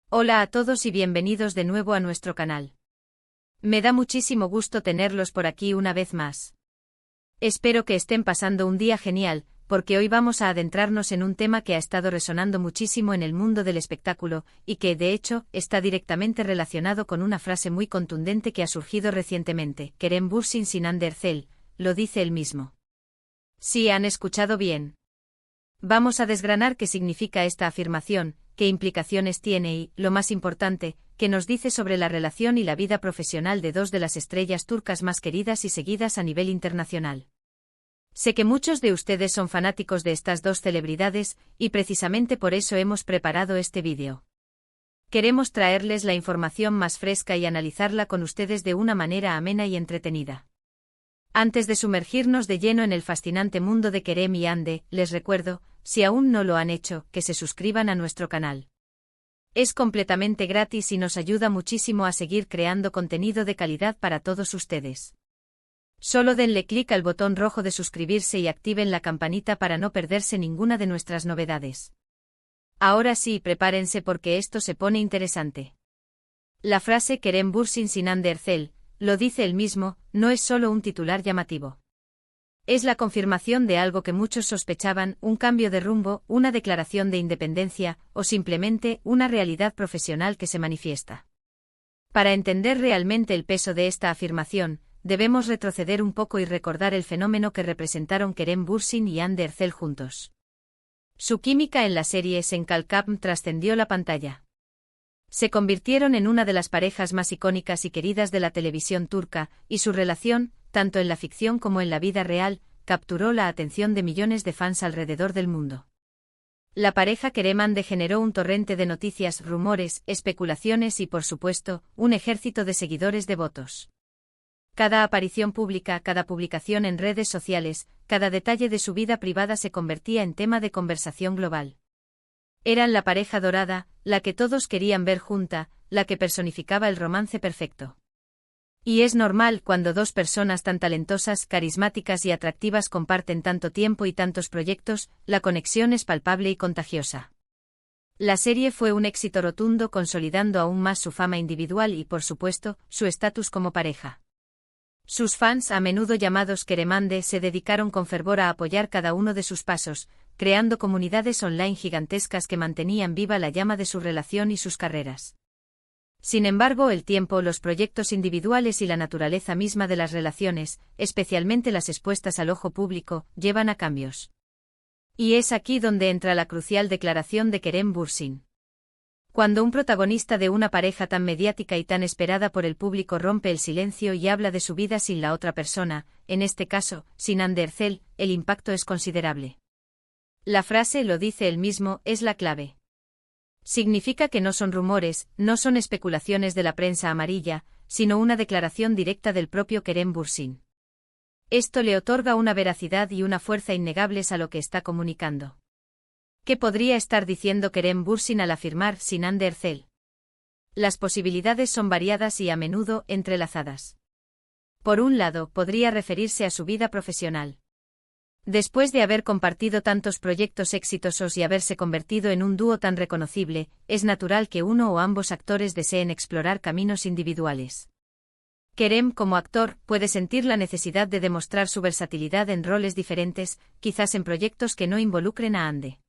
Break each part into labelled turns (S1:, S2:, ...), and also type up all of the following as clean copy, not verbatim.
S1: Hola a todos y bienvenidos de nuevo a nuestro canal. Me da muchísimo gusto tenerlos por aquí una vez más. Espero que estén pasando un día genial, porque hoy vamos a adentrarnos en un tema que ha estado resonando muchísimo en el mundo del espectáculo, y que, de hecho, está directamente relacionado con una frase muy contundente que ha surgido recientemente: Kerem Bürsin Sinan Erçel, lo dice él mismo. Sí, han escuchado bien. Vamos a desgranar qué significa esta afirmación, qué implicaciones tiene y, lo más importante, qué nos dice sobre la relación y la vida profesional de dos de las estrellas turcas más queridas y seguidas a nivel internacional. Sé que muchos de ustedes son fanáticos de estas dos celebridades, y precisamente por eso hemos preparado este vídeo. Queremos traerles la información más fresca y analizarla con ustedes de una manera amena y entretenida. Antes de sumergirnos de lleno en el fascinante mundo de Kerem y Hande, les recuerdo, si aún no lo han hecho, que se suscriban a nuestro canal. Es completamente gratis y nos ayuda muchísimo a seguir creando contenido de calidad para todos ustedes. Solo denle clic al botón rojo de suscribirse y activen la campanita para no perderse ninguna de nuestras novedades. Ahora sí, prepárense porque esto se pone interesante. La frase Kerem Bürsin Sinan Erçel, lo dice él mismo, no es solo un titular llamativo. Es la confirmación de algo que muchos sospechaban, un cambio de rumbo, una declaración de independencia, o simplemente una realidad profesional que se manifiesta. Para entender realmente el peso de esta afirmación, debemos retroceder un poco y recordar el fenómeno que representaron Kerem Bürsin y Hande Erçel juntos. Su química en la serie Senkalkam trascendió la pantalla. Se convirtieron en una de las parejas más icónicas y queridas de la televisión turca, y su relación, tanto en la ficción como en la vida real, capturó la atención de millones de fans alrededor del mundo. La pareja Kerem-Hande generó un torrente de noticias, rumores, especulaciones y, por supuesto, un ejército de seguidores devotos. Cada aparición pública, cada publicación en redes sociales, cada detalle de su vida privada se convertía en tema de conversación global. Eran la pareja dorada, la que todos querían ver junta, la que personificaba el romance perfecto. Y es normal cuando dos personas tan talentosas, carismáticas y atractivas comparten tanto tiempo y tantos proyectos, la conexión es palpable y contagiosa. La serie fue un éxito rotundo, consolidando aún más su fama individual y, por supuesto, su estatus como pareja. Sus fans, a menudo llamados Kerem-Hande, se dedicaron con fervor a apoyar cada uno de sus pasos, creando comunidades online gigantescas que mantenían viva la llama de su relación y sus carreras. Sin embargo, el tiempo, los proyectos individuales y la naturaleza misma de las relaciones, especialmente las expuestas al ojo público, llevan a cambios. Y es aquí donde entra la crucial declaración de Kerem Bürsin. Cuando un protagonista de una pareja tan mediática y tan esperada por el público rompe el silencio y habla de su vida sin la otra persona, en este caso, sin Hande Erçel, el impacto es considerable. La frase, lo dice él mismo, es la clave. Significa que no son rumores, no son especulaciones de la prensa amarilla, sino una declaración directa del propio Kerem Bürsin. Esto le otorga una veracidad y una fuerza innegables a lo que está comunicando. ¿Qué podría estar diciendo Kerem Bürsin al afirmar sin Hande Erçel? Las posibilidades son variadas y a menudo entrelazadas. Por un lado, podría referirse a su vida profesional. Después de haber compartido tantos proyectos exitosos y haberse convertido en un dúo tan reconocible, es natural que uno o ambos actores deseen explorar caminos individuales. Kerem, como actor, puede sentir la necesidad de demostrar su versatilidad en roles diferentes, quizás en proyectos que no involucren a Hande.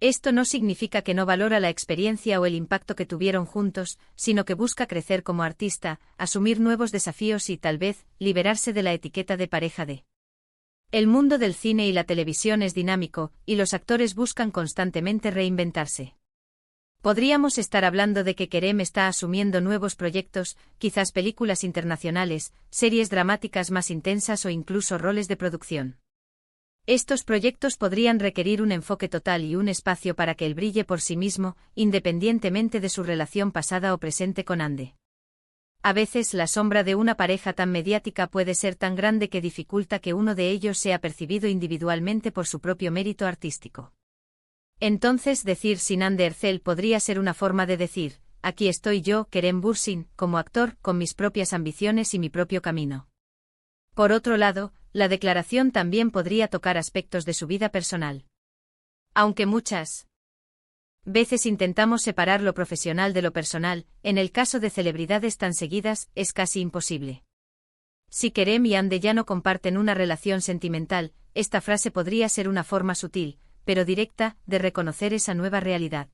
S1: Esto no significa que no valora la experiencia o el impacto que tuvieron juntos, sino que busca crecer como artista, asumir nuevos desafíos y, tal vez, liberarse de la etiqueta de pareja de. El mundo del cine y la televisión es dinámico, y los actores buscan constantemente reinventarse. Podríamos estar hablando de que Kerem está asumiendo nuevos proyectos, quizás películas internacionales, series dramáticas más intensas o incluso roles de producción. Estos proyectos podrían requerir un enfoque total y un espacio para que él brille por sí mismo, independientemente de su relación pasada o presente con Hande. A veces la sombra de una pareja tan mediática puede ser tan grande que dificulta que uno de ellos sea percibido individualmente por su propio mérito artístico. Entonces, decir sin Hande Erçel podría ser una forma de decir: aquí estoy yo, Kerem Bürsin, como actor, con mis propias ambiciones y mi propio camino. Por otro lado, la declaración también podría tocar aspectos de su vida personal. Aunque muchas Veces intentamos separar lo profesional de lo personal, en el caso de celebridades tan seguidas, es casi imposible. Si Kerem y Hande ya no comparten una relación sentimental, esta frase podría ser una forma sutil, pero directa, de reconocer esa nueva realidad.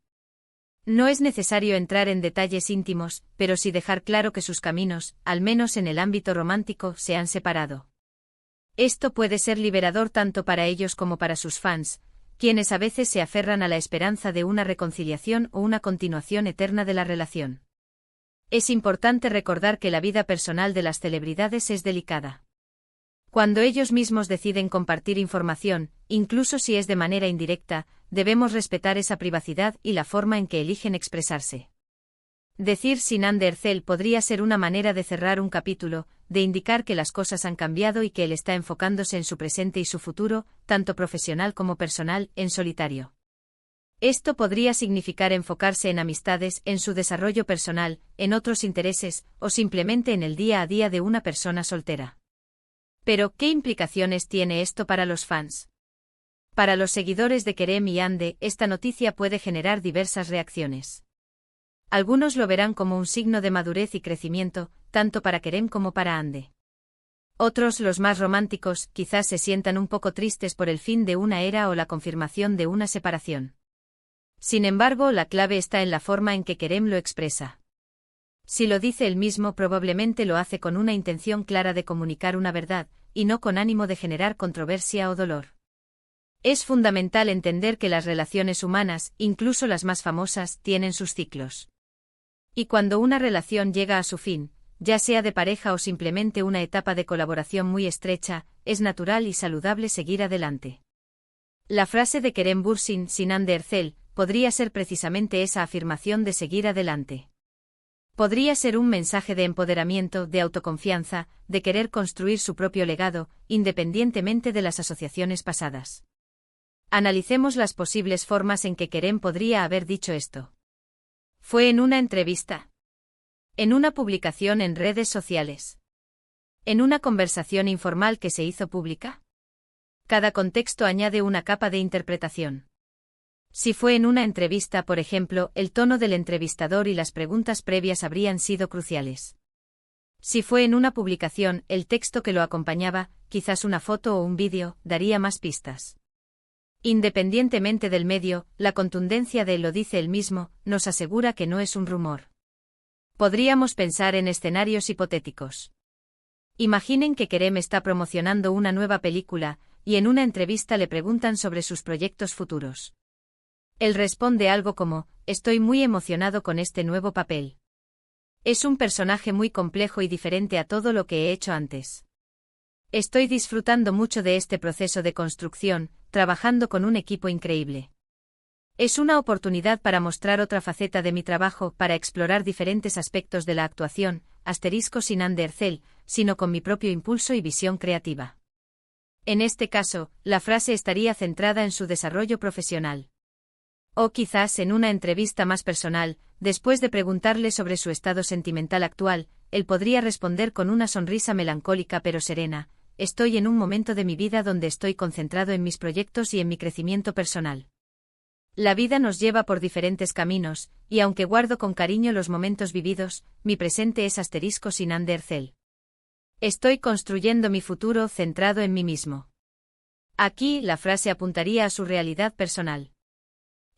S1: No es necesario entrar en detalles íntimos, pero sí dejar claro que sus caminos, al menos en el ámbito romántico, se han separado. Esto puede ser liberador tanto para ellos como para sus fans, quienes a veces se aferran a la esperanza de una reconciliación o una continuación eterna de la relación. Es importante recordar que la vida personal de las celebridades es delicada. Cuando ellos mismos deciden compartir información, incluso si es de manera indirecta, debemos respetar esa privacidad y la forma en que eligen expresarse. Decir sin Hande Erçel podría ser una manera de cerrar un capítulo, de indicar que las cosas han cambiado y que él está enfocándose en su presente y su futuro, tanto profesional como personal, en solitario. Esto podría significar enfocarse en amistades, en su desarrollo personal, en otros intereses, o simplemente en el día a día de una persona soltera. Pero, ¿qué implicaciones tiene esto para los fans? Para los seguidores de Kerem y Hande, esta noticia puede generar diversas reacciones. Algunos lo verán como un signo de madurez y crecimiento, tanto para Kerem como para Hande. Otros, los más románticos, quizás se sientan un poco tristes por el fin de una era o la confirmación de una separación. Sin embargo, la clave está en la forma en que Kerem lo expresa. Si lo dice él mismo, probablemente lo hace con una intención clara de comunicar una verdad, y no con ánimo de generar controversia o dolor. Es fundamental entender que las relaciones humanas, incluso las más famosas, tienen sus ciclos. Y cuando una relación llega a su fin, ya sea de pareja o simplemente una etapa de colaboración muy estrecha, es natural y saludable seguir adelante. La frase de Kerem Bürsin sin Hande Erçel podría ser precisamente esa afirmación de seguir adelante. Podría ser un mensaje de empoderamiento, de autoconfianza, de querer construir su propio legado, independientemente de las asociaciones pasadas. Analicemos las posibles formas en que Kerem podría haber dicho esto. ¿Fue en una entrevista? ¿En una publicación en redes sociales? ¿En una conversación informal que se hizo pública? Cada contexto añade una capa de interpretación. Si fue en una entrevista, por ejemplo, el tono del entrevistador y las preguntas previas habrían sido cruciales. Si fue en una publicación, el texto que lo acompañaba, quizás una foto o un vídeo, daría más pistas. Independientemente del medio, la contundencia de lo dice él mismo, nos asegura que no es un rumor. Podríamos pensar en escenarios hipotéticos. Imaginen que Kerem está promocionando una nueva película, y en una entrevista le preguntan sobre sus proyectos futuros. Él responde algo como, estoy muy emocionado con este nuevo papel. Es un personaje muy complejo y diferente a todo lo que he hecho antes. Estoy disfrutando mucho de este proceso de construcción, trabajando con un equipo increíble. Es una oportunidad para mostrar otra faceta de mi trabajo, para explorar diferentes aspectos de la actuación, sin Hande Erçel, sino con mi propio impulso y visión creativa. En este caso, la frase estaría centrada en su desarrollo profesional. O quizás en una entrevista más personal, después de preguntarle sobre su estado sentimental actual, él podría responder con una sonrisa melancólica pero serena, estoy en un momento de mi vida donde estoy concentrado en mis proyectos y en mi crecimiento personal. La vida nos lleva por diferentes caminos, y aunque guardo con cariño los momentos vividos, mi presente es sin Hande Erçel. Estoy construyendo mi futuro centrado en mí mismo. Aquí, la frase apuntaría a su realidad personal.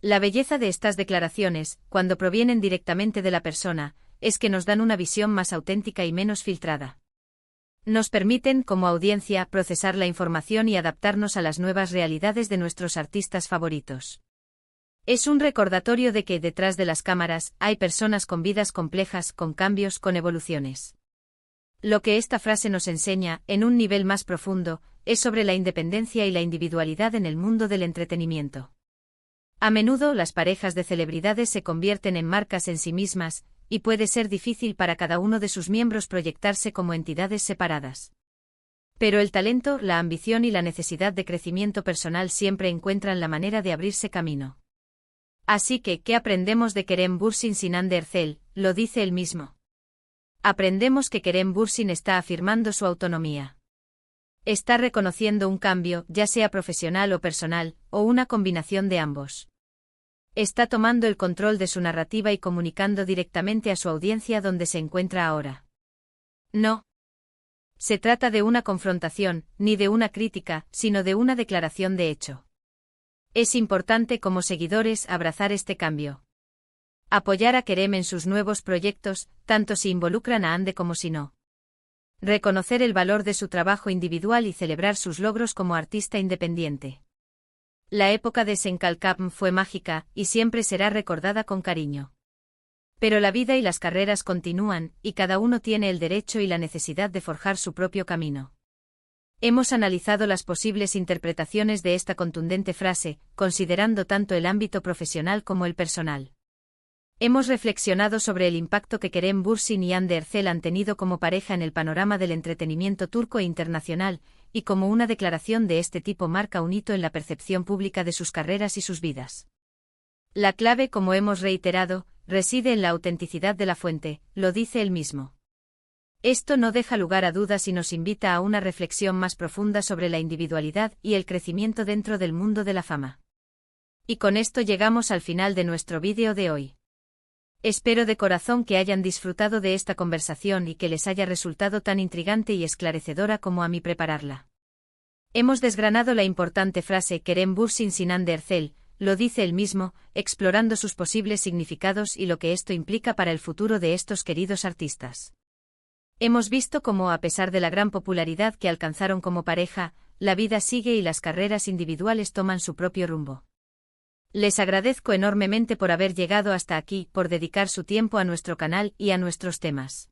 S1: La belleza de estas declaraciones, cuando provienen directamente de la persona, es que nos dan una visión más auténtica y menos filtrada. Nos permiten, como audiencia, procesar la información y adaptarnos a las nuevas realidades de nuestros artistas favoritos. Es un recordatorio de que, detrás de las cámaras, hay personas con vidas complejas, con cambios, con evoluciones. Lo que esta frase nos enseña, en un nivel más profundo, es sobre la independencia y la individualidad en el mundo del entretenimiento. A menudo las parejas de celebridades se convierten en marcas en sí mismas, y puede ser difícil para cada uno de sus miembros proyectarse como entidades separadas. Pero el talento, la ambición y la necesidad de crecimiento personal siempre encuentran la manera de abrirse camino. Así que, ¿qué aprendemos de Kerem Bürsin sin Hande Erçel? Lo dice él mismo. Aprendemos que Kerem Bürsin está afirmando su autonomía. Está reconociendo un cambio, ya sea profesional o personal, o una combinación de ambos. Está tomando el control de su narrativa y comunicando directamente a su audiencia donde se encuentra ahora. No. Se trata de una confrontación, ni de una crítica, sino de una declaración de hecho. Es importante como seguidores abrazar este cambio. Apoyar a Kerem en sus nuevos proyectos, tanto si involucran a Ande como si no. Reconocer el valor de su trabajo individual y celebrar sus logros como artista independiente. La época de Senkalkam fue mágica, y siempre será recordada con cariño. Pero la vida y las carreras continúan, y cada uno tiene el derecho y la necesidad de forjar su propio camino. Hemos analizado las posibles interpretaciones de esta contundente frase, considerando tanto el ámbito profesional como el personal. Hemos reflexionado sobre el impacto que Kerem Bürsin y Hande Erçel han tenido como pareja en el panorama del entretenimiento turco e internacional, y como una declaración de este tipo marca un hito en la percepción pública de sus carreras y sus vidas. La clave, como hemos reiterado, reside en la autenticidad de la fuente, lo dice él mismo. Esto no deja lugar a dudas y nos invita a una reflexión más profunda sobre la individualidad y el crecimiento dentro del mundo de la fama. Y con esto llegamos al final de nuestro vídeo de hoy. Espero de corazón que hayan disfrutado de esta conversación y que les haya resultado tan intrigante y esclarecedora como a mí prepararla. Hemos desgranado la importante frase Kerem Bürsin sin Hande Erçel, lo dice él mismo, explorando sus posibles significados y lo que esto implica para el futuro de estos queridos artistas. Hemos visto cómo, a pesar de la gran popularidad que alcanzaron como pareja, la vida sigue y las carreras individuales toman su propio rumbo. Les agradezco enormemente por haber llegado hasta aquí, por dedicar su tiempo a nuestro canal y a nuestros temas.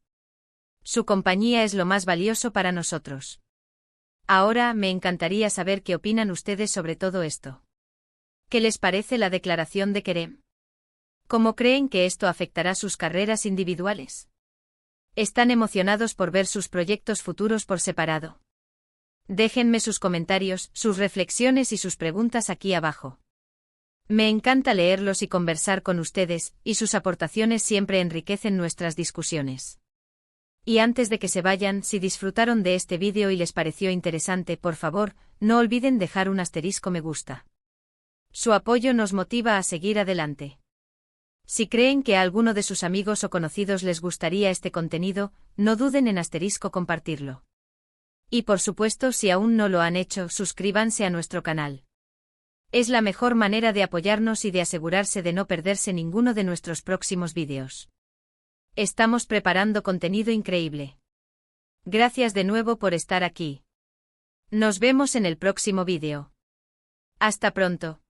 S1: Su compañía es lo más valioso para nosotros. Ahora me encantaría saber qué opinan ustedes sobre todo esto. ¿Qué les parece la declaración de Kerem? ¿Cómo creen que esto afectará sus carreras individuales? ¿Están emocionados por ver sus proyectos futuros por separado? Déjenme sus comentarios, sus reflexiones y sus preguntas aquí abajo. Me encanta leerlos y conversar con ustedes, y sus aportaciones siempre enriquecen nuestras discusiones. Y antes de que se vayan, si disfrutaron de este vídeo y les pareció interesante, por favor, no olviden dejar un asterisco me gusta. Su apoyo nos motiva a seguir adelante. Si creen que a alguno de sus amigos o conocidos les gustaría este contenido, no duden en compartirlo. Y por supuesto, si aún no lo han hecho, suscríbanse a nuestro canal. Es la mejor manera de apoyarnos y de asegurarse de no perderse ninguno de nuestros próximos vídeos. Estamos preparando contenido increíble. Gracias de nuevo por estar aquí. Nos vemos en el próximo vídeo. Hasta pronto.